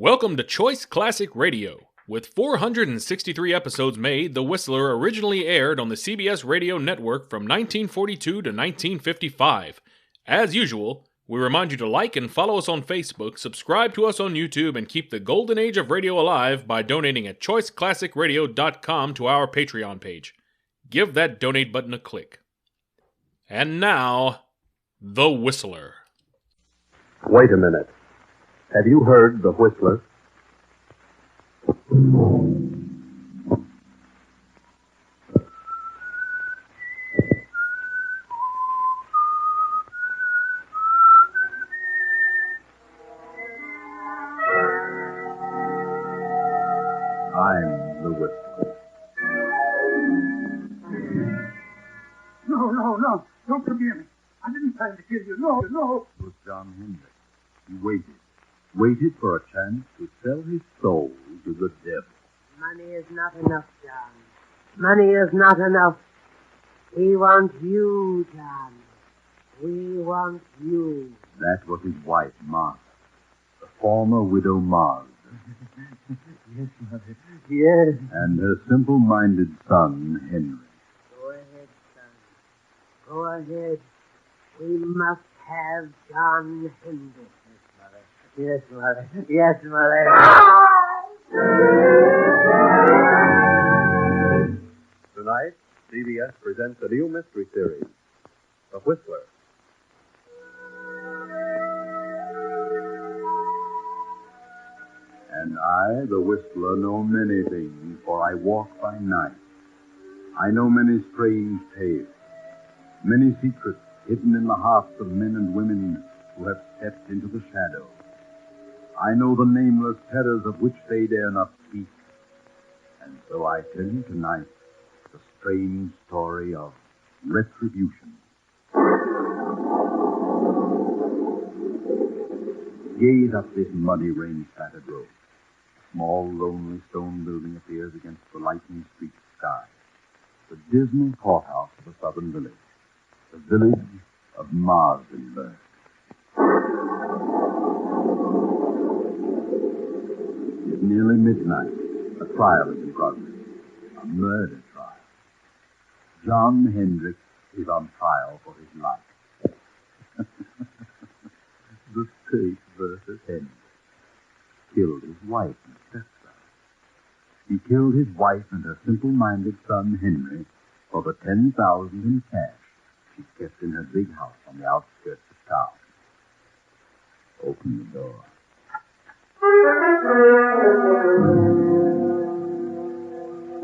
Welcome to Choice Classic Radio. With 463 episodes made, The Whistler originally aired on the CBS radio network from 1942 to 1955. As usual, we remind you to like and follow us on Facebook, subscribe to us on YouTube, and keep the golden age of radio alive by donating at choiceclassicradio.com to our Patreon page. Give that donate button a click. And now, The Whistler. Wait a minute. Have you heard The Whistler? I'm The Whistler. No. Don't forgive me. I didn't plan to kill you. No. It was John Hendricks. He waited for a chance to sell his soul to the devil. Money is not enough, John. Money is not enough. We want you, John. We want you. That was his wife, Martha, the former widow Mars. Yes, Mother. Yes. And her simple-minded son, Henry. Go ahead, son. Go ahead. We must have John Hendricks. Yes, Mother. Yes, Mother. Tonight, CBS presents a new mystery series, The Whistler. And I, the Whistler, know many things, for I walk by night. I know many strange tales, many secrets hidden in the hearts of men and women who have stepped into the shadow. I know the nameless terrors of which they dare not speak. And so I tell you tonight the strange story of Retribution. Gaze up this muddy, rain-spattered road. A small, lonely stone building appears against the lightning streaked sky. The dismal courthouse of a southern village. The village of Marsdenburg. It's nearly midnight. A trial is in progress. A murder trial. John Hendricks is on trial for his life. The state versus Hendricks. Killed his wife and stepson. He killed his wife and her simple-minded son, Henry, for the $10,000 in cash she kept in her big house on the outskirts of town. Open the door.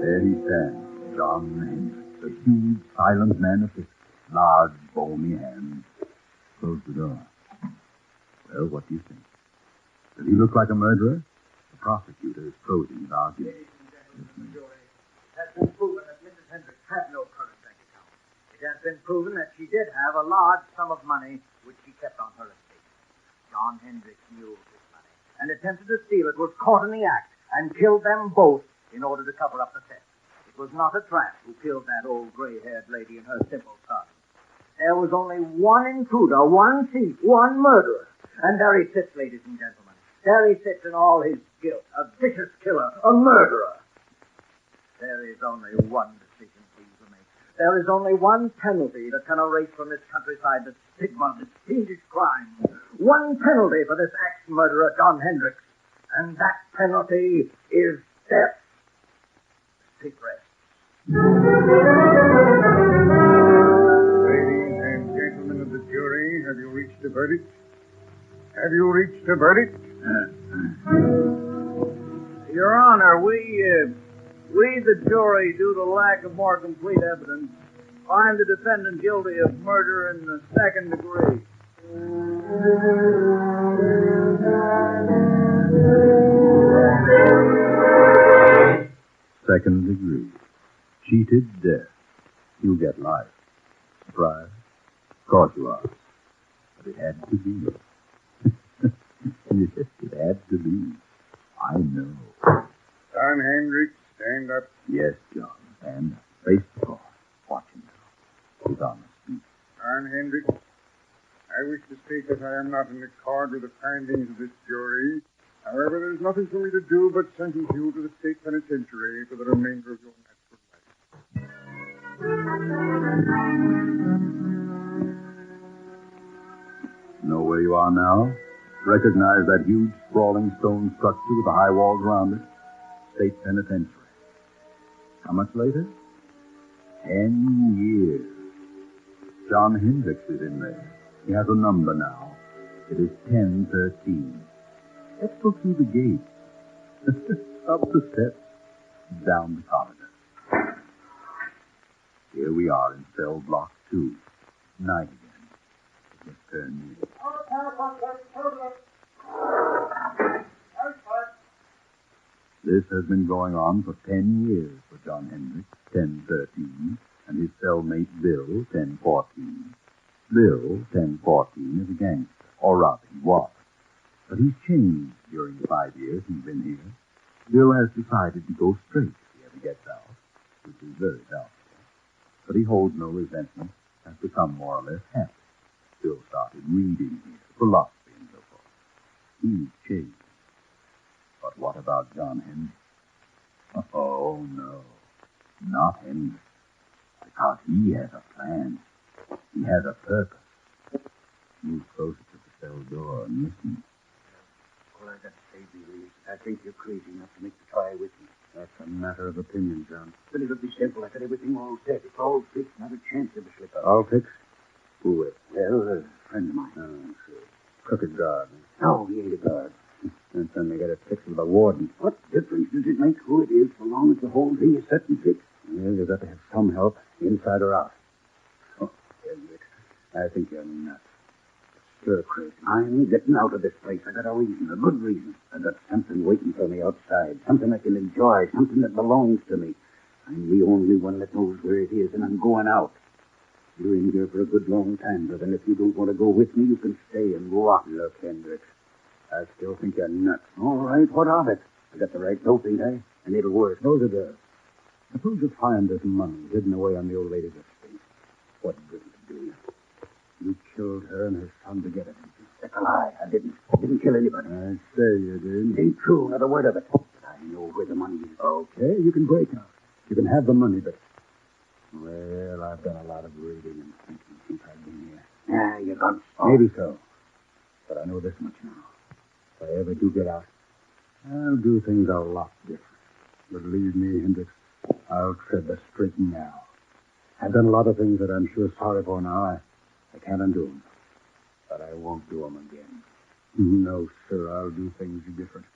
There he stands, John Hendricks, a huge, silent man of 50, large, bony hands. Close the door. Well, what do you think? Does he look like a murderer? The prosecutor is closing his argument. It has been proven that Mrs. Hendricks had no current bank account. It has been proven that she did have a large sum of money which she kept on her estate. John Hendricks knew of this money and attempted to steal it, was caught in the act, and killed them both in order to cover up the theft. It was not a tramp who killed that old gray-haired lady and her simple son. There was only one intruder, one thief, one murderer. And there he sits, ladies and gentlemen. There he sits in all his guilt, a vicious killer, a murderer. There is only one decision for you to make. There is only one penalty that can erase from this countryside the stigma of this fiendish crime. One penalty for this axe-murderer, John Hendricks. And that penalty is death. Take rest. Ladies and gentlemen of the jury, have you reached a verdict? Have you reached a verdict? Your Honor, we, the jury, due to lack of more complete evidence, find the defendant guilty of murder in the second degree. Second degree. Cheated death. You get life. Surprise? Of course you are. But it had to be. Yes, it had to be. I know. John Hendricks, stand up. Yes, John. Stand up. Face the court. Watch him now. He's on the street. John Hendricks, I wish to state that I am not in accord with the findings of this jury. However, there's nothing for me to do but sentence you to the state penitentiary for the remainder of your natural life. Know where you are now? Recognize that huge, sprawling stone structure with the high walls around it? State penitentiary. How much later? 10 years. John Hendricks is in there. He has a number now. It is 1013. Let's go through the gate. Up the steps, down the corridor. Here we are in cell block 2. Night again. Just turn in. This has been going on for 10 years for John Hendricks, 1013, and his cellmate Bill, 1014. Bill, 1014, is a gangster, or rather he was. But he's changed during the 5 years he's been here. Bill has decided to go straight if he ever gets out, which is very doubtful. But he holds no resentment, has become more or less happy. Bill started reading here, philosophy and so forth. He's changed. But what about John Hendricks? Oh, no. Not Hendricks. Because he has a plan. He has a purpose. Move closer to the cell door and listen. All I got to say, Billy, is I think you're crazy enough to make the try with me. That's a matter of opinion, John. But it'll be simple. I got everything all set. It's all fixed. Not a chance of a slip-up. All fixed? Who with? Well, a friend of mine. Oh, so crooked guard. No, he ain't a guard. And then they got it fixed with a warden. What difference does it make who it is so long as the whole thing is set and fixed? Well, you've got to have some help, inside or out. Oh, Hendricks, I think you're nuts. You're crazy. I'm getting out of this place. I got a reason, a good reason. I got something waiting for me outside, something I can enjoy, something that belongs to me. I'm the only one that knows where it is, and I'm going out. You're in here for a good long time, brother, and if you don't want to go with me, you can stay and rot. Look, Hendricks, I still think you're nuts. All right, what of it? I got the right dope, ain't I? And it'll work. Suppose it does. Suppose you find this money hidden away on the old lady's estate. What good would it do you? You killed her and her son to get it. That's a lie. I didn't kill anybody. I say you did. It ain't true, not a word of it. But I know where the money is. Okay, you can break out. You can have the money, but... Well, I've done a lot of reading and thinking since I've been here. Ah, you're gone. Maybe so. But I know this much now. If I ever do get out, I'll do things a lot different. Believe me, Hendricks, I'll tread the straight and narrow. I've done a lot of things that I'm sure sorry for now. I can't undo them. But I won't do them again. No, sir, I'll do things different.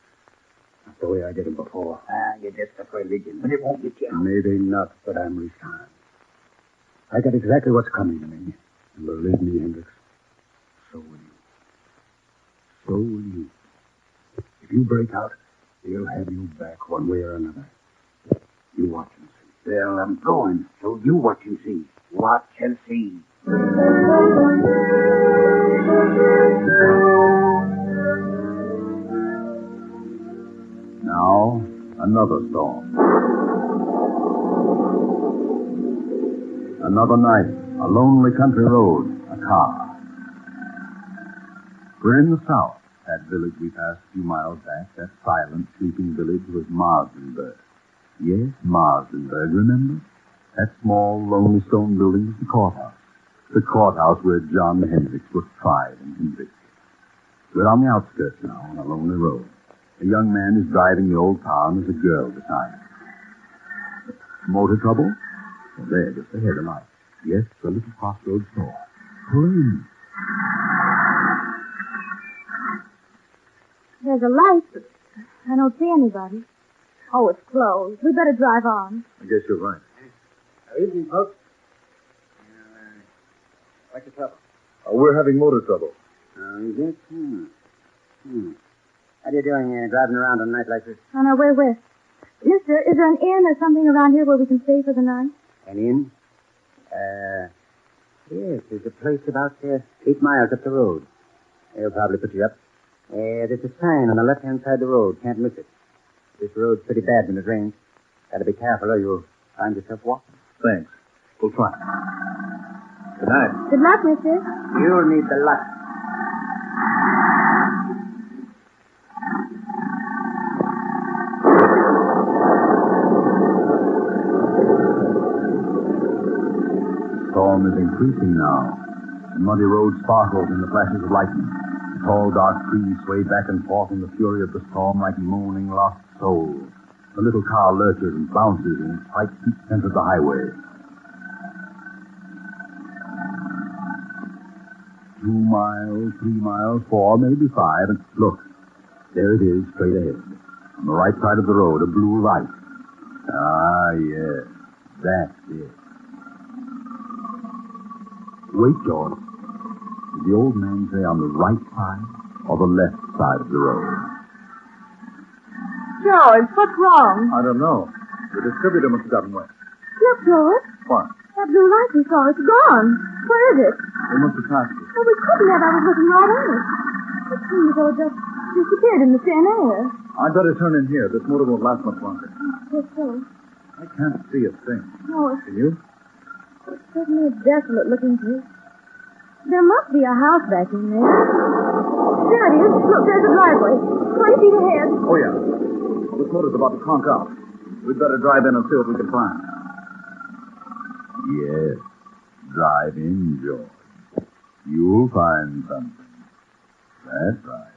Not the way I did them before. Ah, you're just a religion, but it won't get you out. Maybe not, but I'm resigned. I got exactly what's coming to me. And believe me, Hendricks, so will you. So will you. If you break out, he'll have you back one way or another. You watch and see. Well, I'm going, so you watch and see. Watch and see. Now, another storm. Another night, a lonely country road, a car. We're in the south. That village we passed a few miles back, that silent, sleeping village, was Marsdenburg. Yes, Marsdenburg, remember? That small, lonely stone building was the courthouse. The courthouse where John Hendricks was tried and convicted. We're on the outskirts now, on a lonely road. A young man is driving the old car, and there's a girl beside him. Motor trouble? Well, there, just ahead of light. Yes, the little crossroads store. Pull in. There's a light, but I don't see anybody. Oh, it's closed. We better drive on. I guess you're right. Evening, folks. What's the trouble? We're having motor trouble. Oh, is it? How are you doing driving around on a night like this? On our way west. Mister, is there an inn or something around here where we can stay for the night? An inn? Yes, there's a place about 8 miles up the road. They'll probably put you up. There's a sign on the left-hand side of the road. Can't miss it. This road's pretty bad when it rains. Gotta be careful or you'll find yourself walking. Thanks. We'll try. Good night. Good luck, mister. You'll need the luck. storm is increasing now. The muddy road sparkles in the flashes of lightning. The tall, dark trees sway back and forth in the fury of the storm like moaning lost souls. The little car lurches and bounces in its tight seat center of the highway. 2 miles, 3 miles, 4, maybe 5, and look, there it is, straight ahead. On the right side of the road, a blue light. Ah, yes, that's it. Wait, George. Did the old man say on the right side or the left side of the road? George, what's wrong? I don't know. The distributor must have gotten wet. Look, George. What? That blue light we saw, it's gone. Where is it? They must have passed it. Oh, we couldn't have. I was looking right at it. It seems as though it just disappeared in the thin air. I'd better turn in here. This motor won't last much longer. Yes, so. I can't see a thing. No, Can you? it's certainly a desolate looking place. There must be a house back in there. There it is. Look, there's a driveway. 20 feet ahead. Oh, yeah. Well, this motor's about to conk out. We'd better drive in and see what we can find. Yes. Drive in, George. You'll find something. That's right.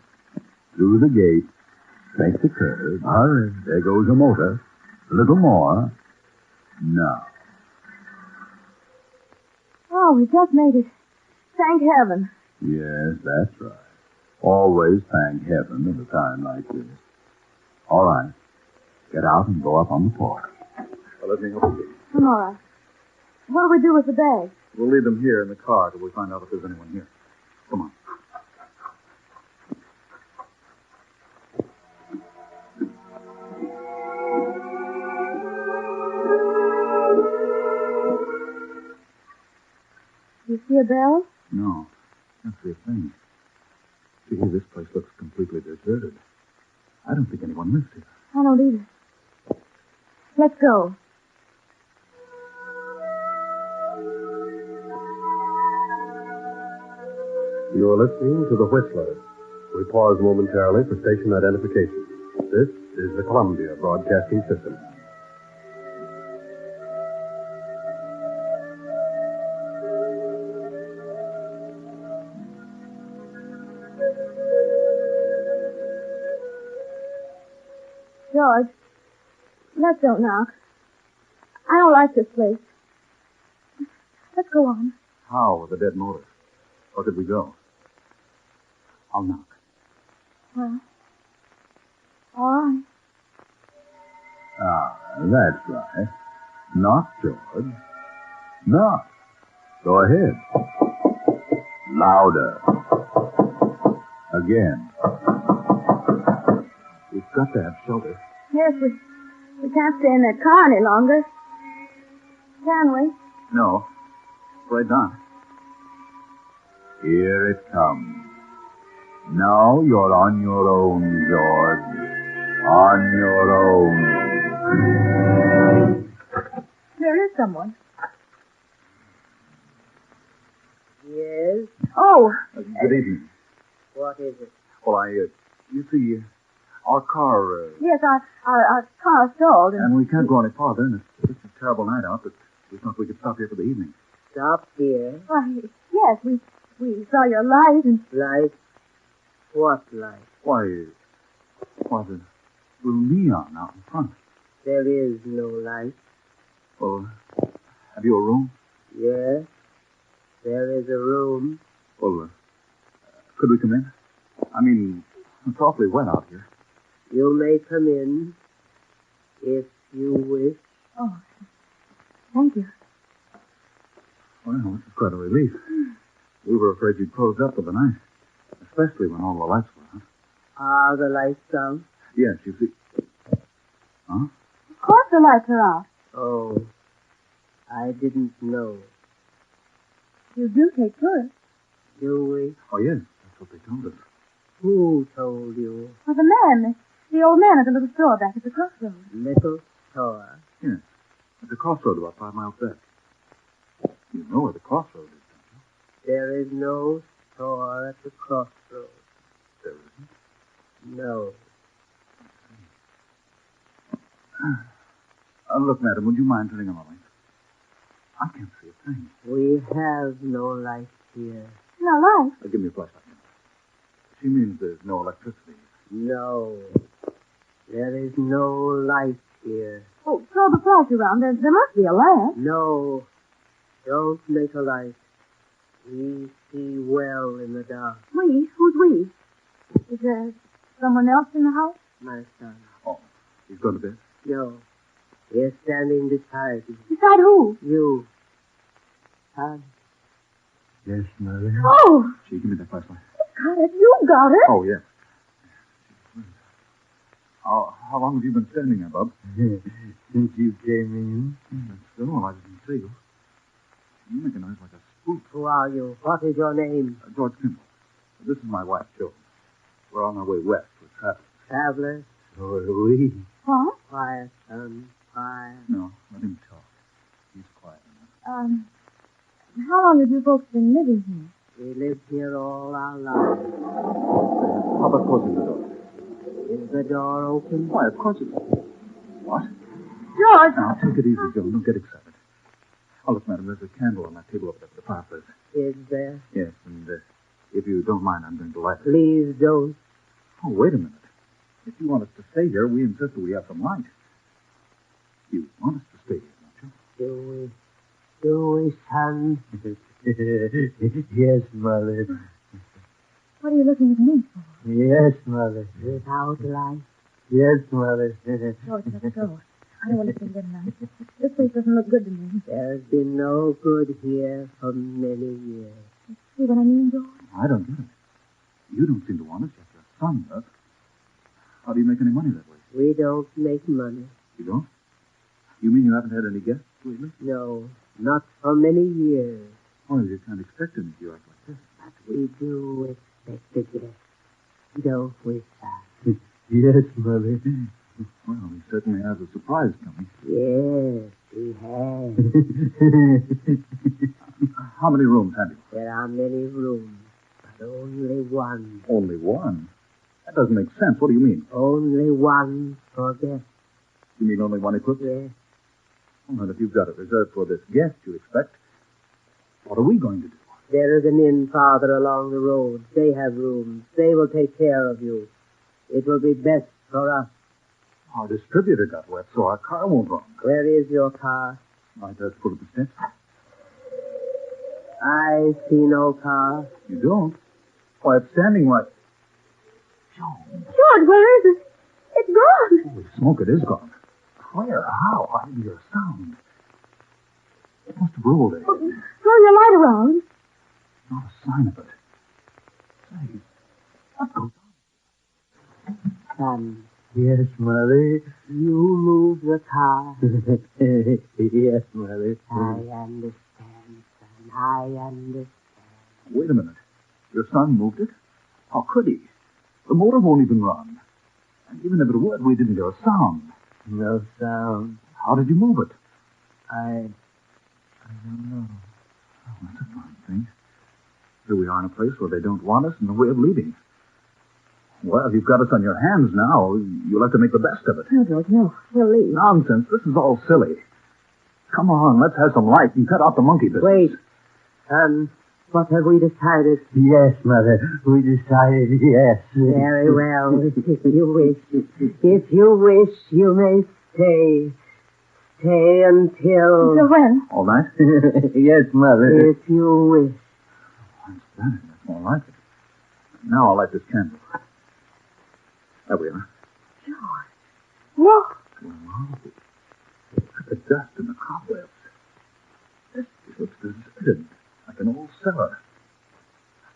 Through the gate. Make the curve. Hurry. There goes a motor. A little more. Now. Oh, we just made it. Thank heaven. Yes, that's right. Always thank heaven at a time like this. All right. Get out and go up on the porch. Well, let me help you. I'm all right. What do we do with the bag? We'll leave them here in the car till we find out if there's anyone here. Come on. Do you see a bell? No. Can't see a thing. See, this place looks completely deserted. I don't think anyone lives here. I don't either. Let's go. You are listening to The Whistler. We pause momentarily for station identification. This is the Columbia Broadcasting System. George, let's don't knock. I don't like this place. Let's go on. How with a dead motor? Where could we go? I'll knock. Well, all right. Ah, that's right. Knock, George. Knock. Go ahead. Louder. Again. We've got to have shelter. Yes, we can't stay in that car any longer. Can we? No. Afraid not. Here it comes. Now you're on your own, George. On your own. There is someone. Yes? Oh, Good evening. What is it? Well, you see, our car, yes, our car stalled. and we can't go any farther, and it's a terrible night out, but we thought we could stop here for the evening. Stop here. Why, yes, we saw your light and... Light? What light? Why, the little neon out in front. There is no light. Well, have you a room? Yes, there is a room. Well, could we come in? I mean, it's awfully wet out here. You may come in if you wish. Oh, thank you. Well, this is quite a relief. We were afraid you'd closed up for the night, especially when all the lights were out. Are the lights out? Yes, you see. Huh? Of course the lights are out. Oh, I didn't know. You do take tourists. Do we? Oh, yes, that's what they told us. Who told you? Well, the old man at the little store back at the crossroads. Little store. Yes, at the crossroad about 5 miles back. You know where the crossroad is, don't you? There is no store at the crossroads. There isn't. No. Look, madam, would you mind turning on the light? I can't see a Thanks. We have no light here. No light. Give me a flashlight. She means there's no electricity. No. There is no light here. Oh, throw the flash around. There must be a lamp. No. Don't make a light. We see well in the dark. We? Who's we? Is there someone else in the house? My son. Oh, he's going to bed? No. We're standing beside you. Beside who? You. Son. Yes, Mother. Oh! Gee, give me that flashlight. Got it. You got it. Oh, yes. How long have you been standing there, Bub? Since you came That's so. I didn't see you. You make a noise like a spook. Who are you? What is your name? George Kimball. This is my wife, Jo. We're on our way west with travelers. Traveler. So are we. What? Quiet, son. Quiet. No, let him talk. He's quiet enough. How long have you folks been living here? We lived here all our lives. How about closing the door? Is the door open? Why, of course it's... What? George! Now, take it easy, Jo. Don't get excited. Oh, look, madam, there's a candle on that table over there at the fireplace. Is there? Yes, and if you don't mind, I'm going to light it. Please don't. Oh, wait a minute. If you want us to stay here, we insist that we have some light. You want us to stay here, don't you? Do we, son? Yes, Mother. What are you looking at me for? Yes, Mother. Without light? Yes, Mother. George, let's go. I don't want to stay here tonight. This place doesn't look good to me. There's been no good here for many years. See what I mean, George? I don't get it. You don't seem to want us, yet your son does. How do you make any money that way? We don't make money. You don't? You mean you haven't had any guests lately? No, not for many years. Well, you can't expect them if you act like this. But we do expect a guest. Don't we, son? Yes, Mother. Well, he certainly has a surprise coming. Yes, he has. How many rooms have you? There are many rooms, but only one. Only one? That doesn't make sense. What do you mean? Only one for guests. You mean only one equipped? Yes. Well, if you've got it reserved for this guest you expect, what are we going to do? There is an inn farther along the road. They have rooms. They will take care of you. It will be best for us. Our distributor got wet, so our car won't run. Where is your car? Right at the foot of the steps. I see no car. You don't? Why, it's standing right... George, where is it? It's gone. Holy smoke, it is gone. Where? How? I didn't hear a sound. It must have rolled in. Throw your light around. Not a sign of it. Say, what goes on? Son, Yes, Mother. you move the car. Yes, Mother. I understand, son. I understand. Wait a minute. Your son moved it? How could he? The motor won't even run. And even if it would, we didn't hear a sound. No sound. How did you move it? I don't know. Oh, that's a fine thing. Here we are in a place where they don't want us and no way of leaving. Well, you've got us on your hands now. You'll have to make the best of it. No, George, no. We'll leave. Nonsense. This is all silly. Come on, let's have some light and cut out the monkey business. Wait. Son, what have we decided? Yes, Mother. We decided yes. Very well, if you wish. If you wish, you may stay. Stay until... Until when? All night? Yes, Mother. If you wish. That's better. That's more like it. Now I'll light this candle. There we are. Look. Wow. Look at the dust and the cobwebs. This looks deserted, like an old cellar.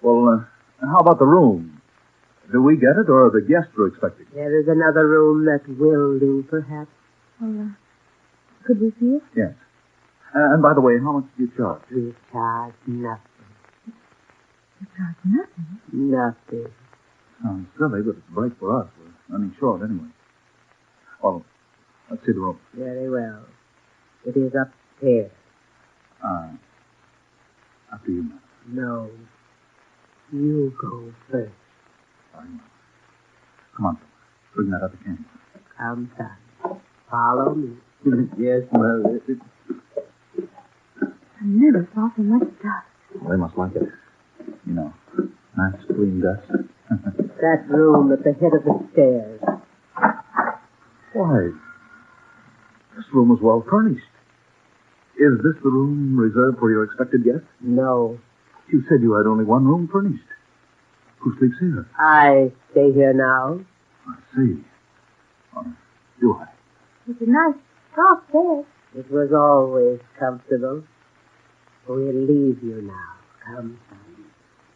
Well, how about the room? Do we get it, or are the guests we're expecting? There is another room that will do, perhaps. Well, could we see it? Yes. And by the way, how much do you charge? We charge nothing. You charge nothing. Nothing. Sounds silly, but it's right for us. We're running short anyway. Well, let's see the room. Very well. It is upstairs. After you, madam. No. You go first. Very well. Come on, bring that other candle. Come, son. Follow me. Yes, Mother. never saw so much dust. Well, they must like it. You know, nice clean dust. That room at the head of the stairs. Why, this room was well furnished. Is this the room reserved for your expected guest? No. You said you had only one room furnished. Who sleeps here? I stay here now. I see. Do I? It's a nice, soft bed. It was always comfortable. We'll leave you now. Come, son.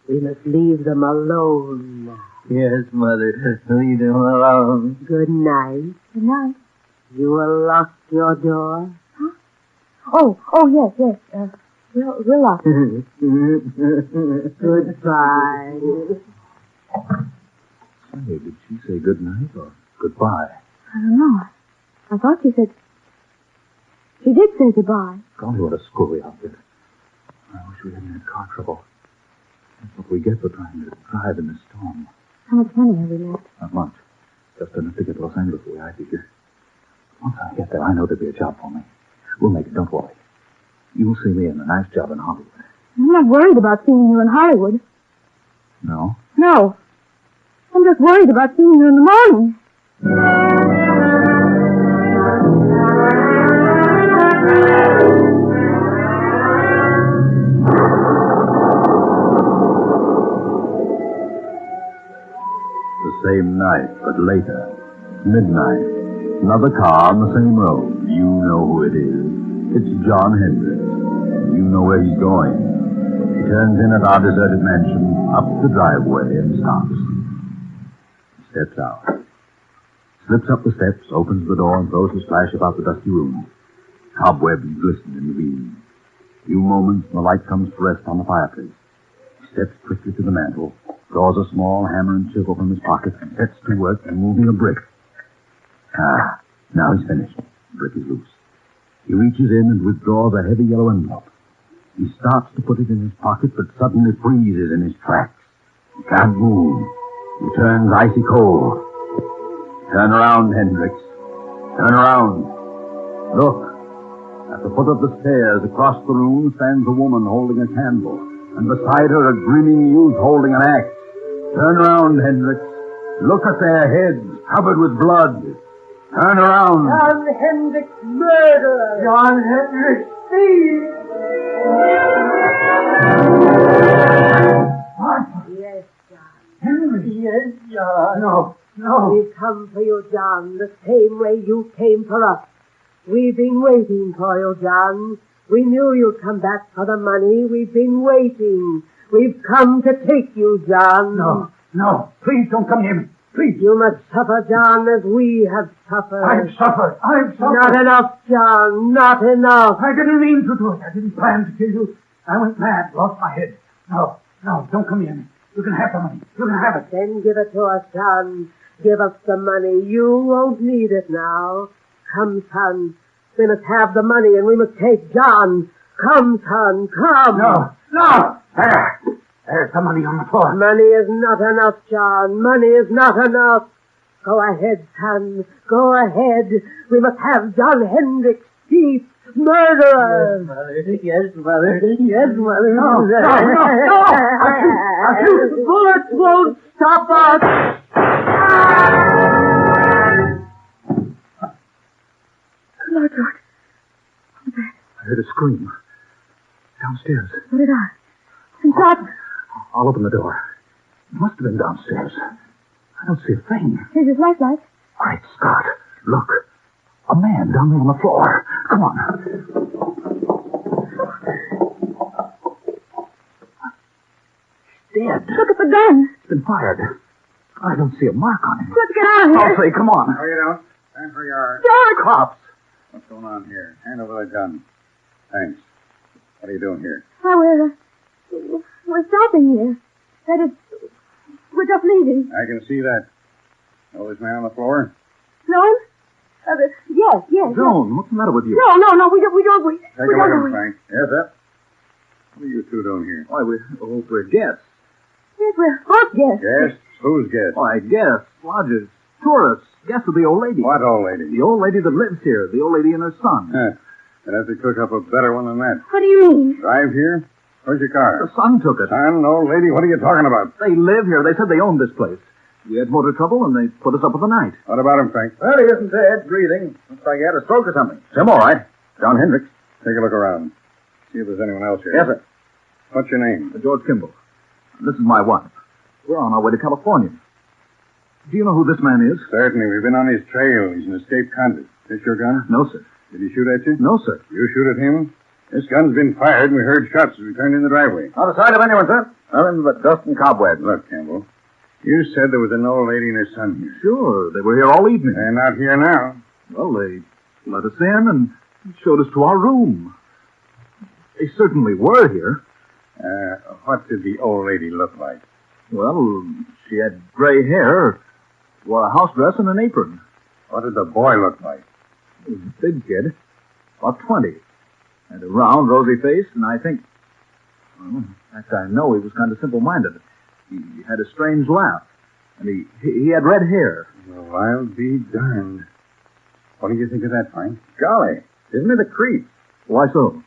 We must leave them alone now. Yes, Mother. Leave them alone. Good night. Good night. You will lock your door? Oh, yes. We'll lock it. Goodbye. Say, did she say good night or goodbye? I don't know. I thought she said... She did say goodbye. Golly, what a screwy outfit. I wish we hadn't had car trouble. That's what we get for trying to drive in this storm. How much money have we left? Not much. Just enough to get to Los Angeles the way I figure. Once I get there, I know there'll be a job for me. We'll make it, don't worry. You'll see me in a nice job in Hollywood. I'm not worried about seeing you in Hollywood. No? No. I'm just worried about seeing you in the morning. The same night, but later. Midnight. Another car on the same road. You know who it is. It's John Hendricks. You know where he's going. He turns in at our deserted mansion, up the driveway, and stops. He steps out. Slips up the steps, opens the door, and throws his flash about the dusty room. Cobwebs glisten in the beam. A few moments, and the light comes to rest on the fireplace. He steps quickly to the mantel, draws a small hammer and chisel from his pocket, and sets to work removing a brick. Now he's finished. The brick is loose. He reaches in and withdraws a heavy yellow envelope. He starts to put it in his pocket, but suddenly freezes in his tracks. He can't move. He turns icy cold. Turn around, Hendricks. Turn around. Look. At the foot of the stairs across the room stands a woman holding a candle, and beside her a grinning youth holding an axe. Turn around, Hendricks. Look at their heads covered with blood. Turn around. John Hendricks, murderer! John Hendricks, thief! Martha. Yes, John. Henry. Yes, John. No. We've come for you, John, the same way you came for us. We've been waiting for you, John. We knew you'd come back for the money. We've been waiting. We've come to take you, John. No. Please don't come near me. Please. You must suffer, John, as we have suffered. I've suffered. Not enough, John. Not enough. I didn't mean to do it. I didn't plan to kill you. I went mad, lost my head. No, don't come near me. You can have the money. You can have it. Then give it to us, John. Give us the money. You won't need it now. Come, son. We must have the money, and we must take John. Come, son, come. No. There's the money on the floor. Money is not enough, John. Money is not enough. Go ahead, son. Go ahead. We must have John Hendricks, thief, murderer. Yes, Mother. No. I shoot. Bullets won't stop us. Lord, George. I heard a scream. Downstairs. What did I? Inside. I'll open the door. It must have been downstairs. I don't see a thing. Here's your flashlight. Great Scott. Look. A man down there on the floor. Come on. He's dead. Look at the gun. It's been fired. I don't see a mark on him. Let's get out of here. I'll say, come on. No, you don't. Time for your... George! Cops. What's going on here? Hand over that gun. Thanks. What are you doing here? Well, we're stopping here. That is, we're just leaving. I can see that. Know this man on the floor? Know him? Yes. Joan, what's the matter with you? No, we don't. Take a look at him, know. Frank. Yes, sir. What are you two doing here? Why, we're guests. Yes, we're both guests. Guests? Who's guests? Why, guests, lodgers, tourists, guests of the old lady. What old lady? The old lady that lives here, the old lady and her son. I'd have to cook up a better one than that. What do you mean? Drive here? Where's your car? The son took it. Son, old lady, what are you talking about? They live here. They said they owned this place. We had motor trouble, and they put us up for the night. What about him, Frank? Well, he isn't dead, breathing. Looks like he had a stroke or something. Him all right. John Hendricks. Take a look around. See if there's anyone else here. Yes, sir. What's your name? George Kimball. This is my wife. We're on our way to California. Do you know who this man is? Certainly. We've been on his trail. He's an escaped convict. This your gun? No, sir. Did he shoot at you? No, sir. You shoot at him? This gun's been fired, and we heard shots as we turned in the driveway. Not a sight of anyone, sir. Nothing but dust and cobwebs. Look, Campbell, you said there was an old lady and her son here. Sure. They were here all evening. They're not here now. Well, they let us in and showed us to our room. They certainly were here. What did the old lady look like? Well, she had gray hair, wore a house dress and an apron. What did the boy look like? He was a big kid, about 20. Had a round, rosy face, and I think... Well, in fact, I know he was kind of simple-minded. He had a strange laugh, and he had red hair. Well, I'll be darned. What do you think of that, Frank? Golly, isn't it a creep? Why so?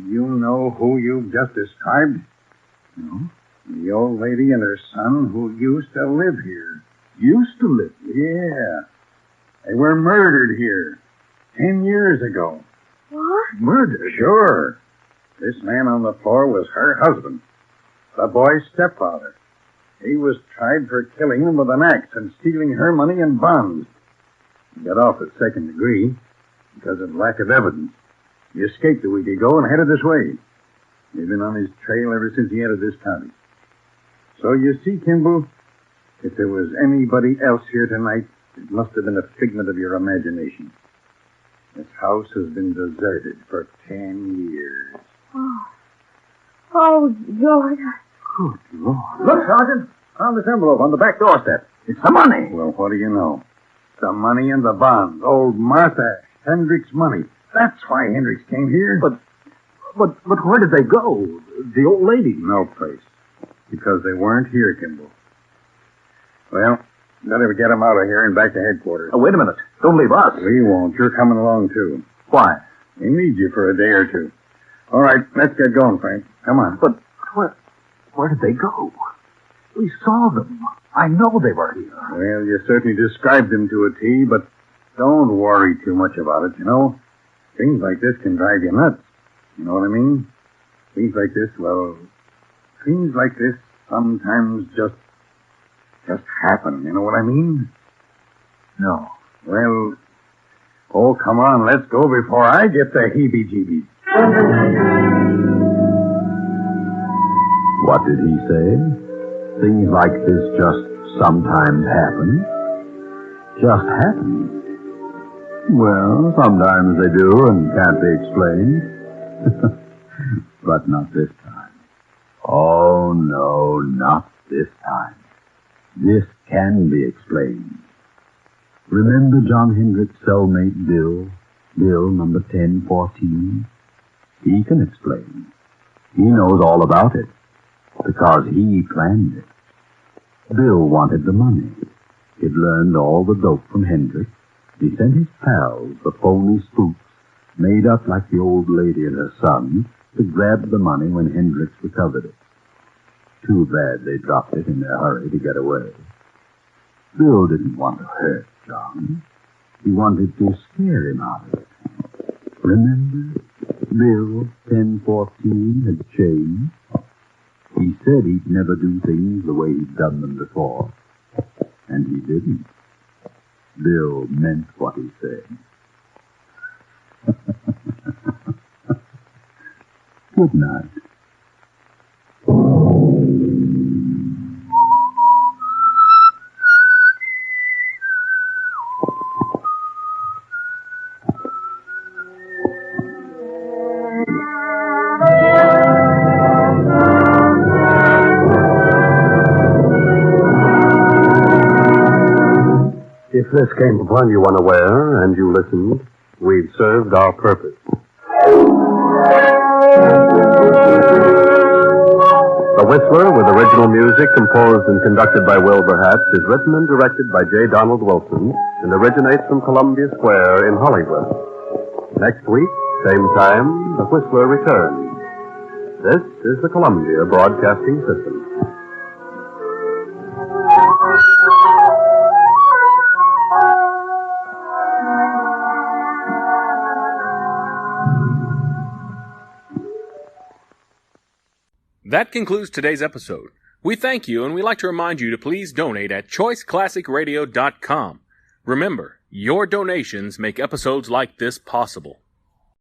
You know who you've just described? No. The old lady and her son who used to live here. Used to live? Yeah. They were murdered here 10 years ago. What? Murdered? Sure. This man on the floor was her husband, the boy's stepfather. He was tried for killing them with an axe and stealing her money and bonds. He got off at second degree because of lack of evidence. He escaped a week ago and headed this way. We've been on his trail ever since he entered this county. So you see, Kimball, if there was anybody else here tonight, it must have been a figment of your imagination. This house has been deserted for 10 years. Oh, George. Good Lord. Look, Sergeant. Found this envelope on the back doorstep. It's the money. Well, what do you know? The money and the bonds. Old Martha Hendricks' money. That's why Hendricks came here. But where did they go? The old lady? No place. Because they weren't here, Kimball. Well, better get them out of here and back to headquarters. Oh, wait a minute. Don't leave us. We won't. You're coming along, too. Why? They need you for a day or two. All right, let's get going, Frank. Come on. But where did they go? We saw them. I know they were here. Well, you certainly described them to a T, but don't worry too much about it, you know. Things like this can drive you nuts. You know what I mean? Things like this sometimes just happen. You know what I mean? No. Well, oh, come on, let's go before I get the heebie-jeebies. What did he say? Things like this just sometimes happen? Just happen? Well, sometimes they do and can't be explained. But not this time. Oh, no, not this time. This can be explained. Remember John Hendricks' cellmate Bill? Bill number 1014? He can explain. He knows all about it. Because he planned it. Bill wanted the money. He'd learned all the dope from Hendricks. He sent his pals, the phony spooks, made up like the old lady and her son, to grab the money when Hendricks recovered it. Too bad they dropped it in their hurry to get away. Bill didn't want to hurt John. He wanted to scare him out of it. Remember? Bill 1014 had changed. He said he'd never do things the way he'd done them before. And he didn't. Bill meant what he said. Good night. If this came upon you unaware and you listened, we've served our purpose. The Whistler, with original music composed and conducted by Wilbur Hatch, is written and directed by J. Donald Wilson and originates from Columbia Square in Hollywood. Next week, Same time, the Whistler returns. This is the Columbia Broadcasting System. That concludes today's episode. We thank you, and we'd like to remind you to please donate at choiceclassicradio.com. Remember, your donations make episodes like this possible.